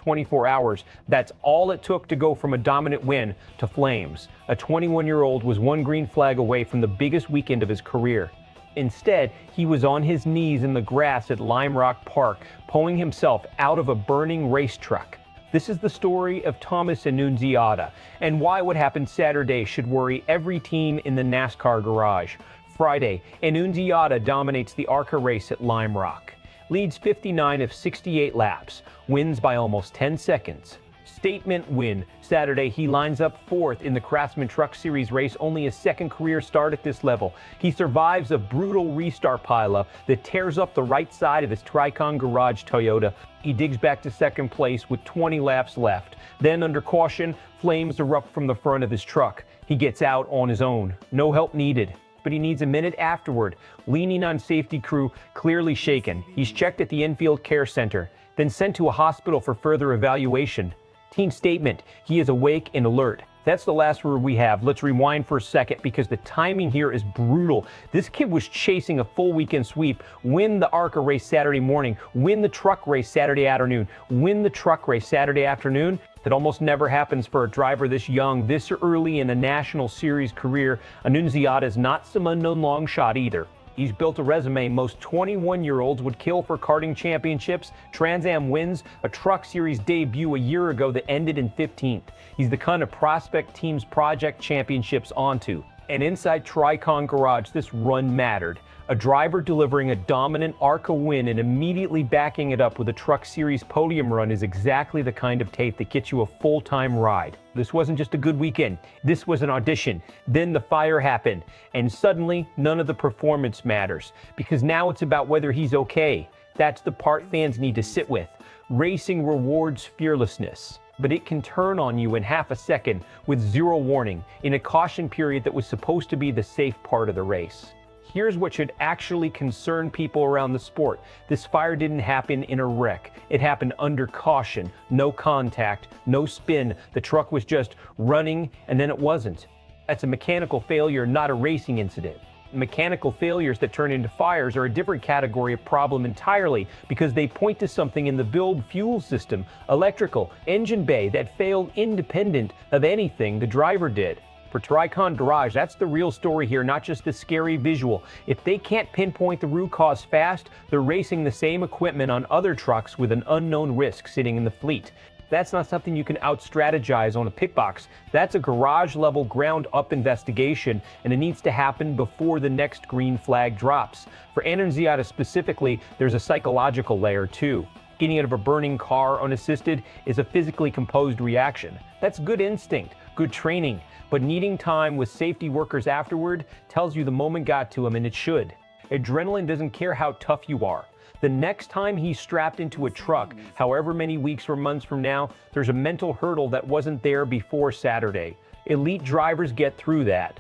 24 hours. That's all it took to go from a dominant win to flames. A 21-year-old was one green flag away from the biggest weekend of his career. Instead, he was on his knees in the grass at Lime Rock Park, pulling himself out of a burning race truck. This is the story of Thomas Annunziata, and why what happened Saturday should worry every team in the NASCAR garage. Friday, Annunziata dominates the ARCA race at Lime Rock, leads 59 of 68 laps, wins by almost 10 seconds. Statement win. Saturday, he lines up fourth in the Craftsman Truck Series race, only his second career start at this level. He survives a brutal restart pileup that tears up the right side of his TRICON Garage Toyota. He digs back to second place with 20 laps left. Then, under caution, flames erupt from the front of his truck. He gets out on his own. No help needed. But he needs a minute afterward, leaning on safety crew, clearly shaken. He's checked at the infield care center, then sent to a hospital for further evaluation. Team statement, he is awake and alert. That's the last word we have. Let's rewind for a second because the timing here is brutal. This kid was chasing a full weekend sweep, win the ARCA race Saturday morning, win the truck race Saturday afternoon, win the truck race Saturday afternoon. That almost never happens for a driver this young, this early in a national series career. Annunziata is not some unknown long shot either. He's built a resume most 21-year-olds would kill for karting championships, Trans Am wins, a truck series debut a year ago that ended in 15th. He's the kind of prospect teams project championships onto. And inside TRICON Garage, this run mattered. A driver delivering a dominant ARCA win and immediately backing it up with a truck series podium run is exactly the kind of tape that gets you a full-time ride. This wasn't just a good weekend. This was an audition. Then the fire happened, and suddenly none of the performance matters, because now it's about whether he's okay. That's the part fans need to sit with. Racing rewards fearlessness, but it can turn on you in half a second with zero warning in a caution period that was supposed to be the safe part of the race. Here's what should actually concern people around the sport. This fire didn't happen in a wreck. It happened under caution, no contact, no spin. The truck was just running and then it wasn't. That's a mechanical failure, not a racing incident. Mechanical failures that turn into fires are a different category of problem entirely because they point to something in the build fuel system, electrical, engine bay that failed independent of anything the driver did. For TRICON Garage, that's the real story here, not just the scary visual. If they can't pinpoint the root cause fast, they're racing the same equipment on other trucks with an unknown risk sitting in the fleet. That's not something you can out-strategize on a pick box. That's a garage-level, ground-up investigation, and it needs to happen before the next green flag drops. For Annunziata specifically, there's a psychological layer too. Getting out of a burning car unassisted is a physically composed reaction. That's good instinct, good training. But needing time with safety workers afterward tells you the moment got to him, and it should. Adrenaline doesn't care how tough you are. The next time he's strapped into a truck, however many weeks or months from now, there's a mental hurdle that wasn't there before Saturday. Elite drivers get through that.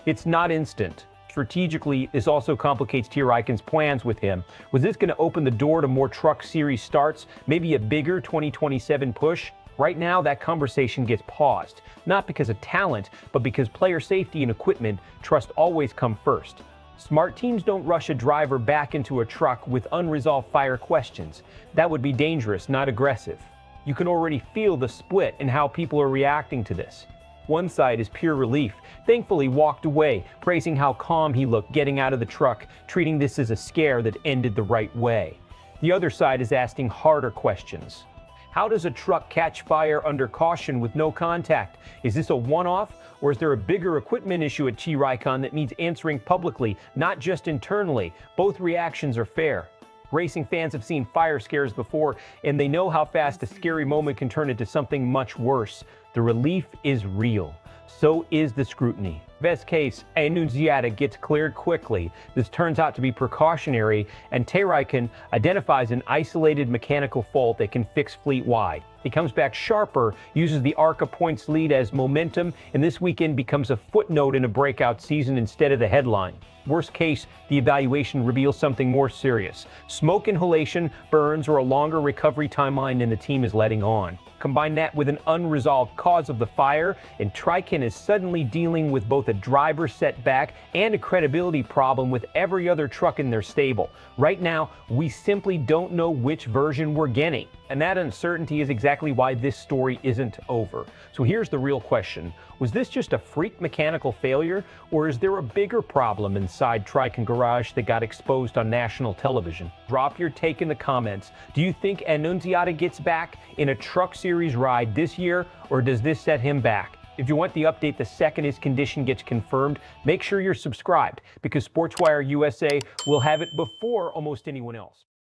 It's not instant. Strategically, this also complicates TRICON's plans with him. Was this going to open the door to more truck series starts, maybe a bigger 2027 push? Right now, that conversation gets paused, not because of talent, but because player safety and equipment trust always come first. Smart teams don't rush a driver back into a truck with unresolved fire questions. That would be dangerous, not aggressive. You can already feel the split in how people are reacting to this. One side is pure relief, thankfully walked away, praising how calm he looked getting out of the truck, treating this as a scare that ended the right way. The other side is asking harder questions. How does a truck catch fire under caution with no contact? Is this a one-off, or is there a bigger equipment issue at TRICON that needs answering publicly, not just internally? Both reactions are fair. Racing fans have seen fire scares before, and they know how fast a scary moment can turn into something much worse. The relief is real. So is the scrutiny. Best case, Annunziata gets cleared quickly. This turns out to be precautionary, and TRICON identifies an isolated mechanical fault that can fix fleet-wide. He comes back sharper, uses the ARCA points lead as momentum, and this weekend becomes a footnote in a breakout season instead of the headline. Worst case, the evaluation reveals something more serious. Smoke inhalation, burns, or a longer recovery timeline than the team is letting on. Combine that with an unresolved cause of the fire, and TRICON is suddenly dealing with both a driver setback and a credibility problem with every other truck in their stable. Right now, we simply don't know which version we're getting. And that uncertainty is exactly why this story isn't over. So here's the real question. Was this just a freak mechanical failure, or is there a bigger problem inside TRICON Garage that got exposed on national television? Drop your take in the comments. Do you think Annunziata gets back in a Truck Series ride this year, or does this set him back? If you want the update the second his condition gets confirmed, make sure you're subscribed, because SPORTSWIRE USA will have it before almost anyone else.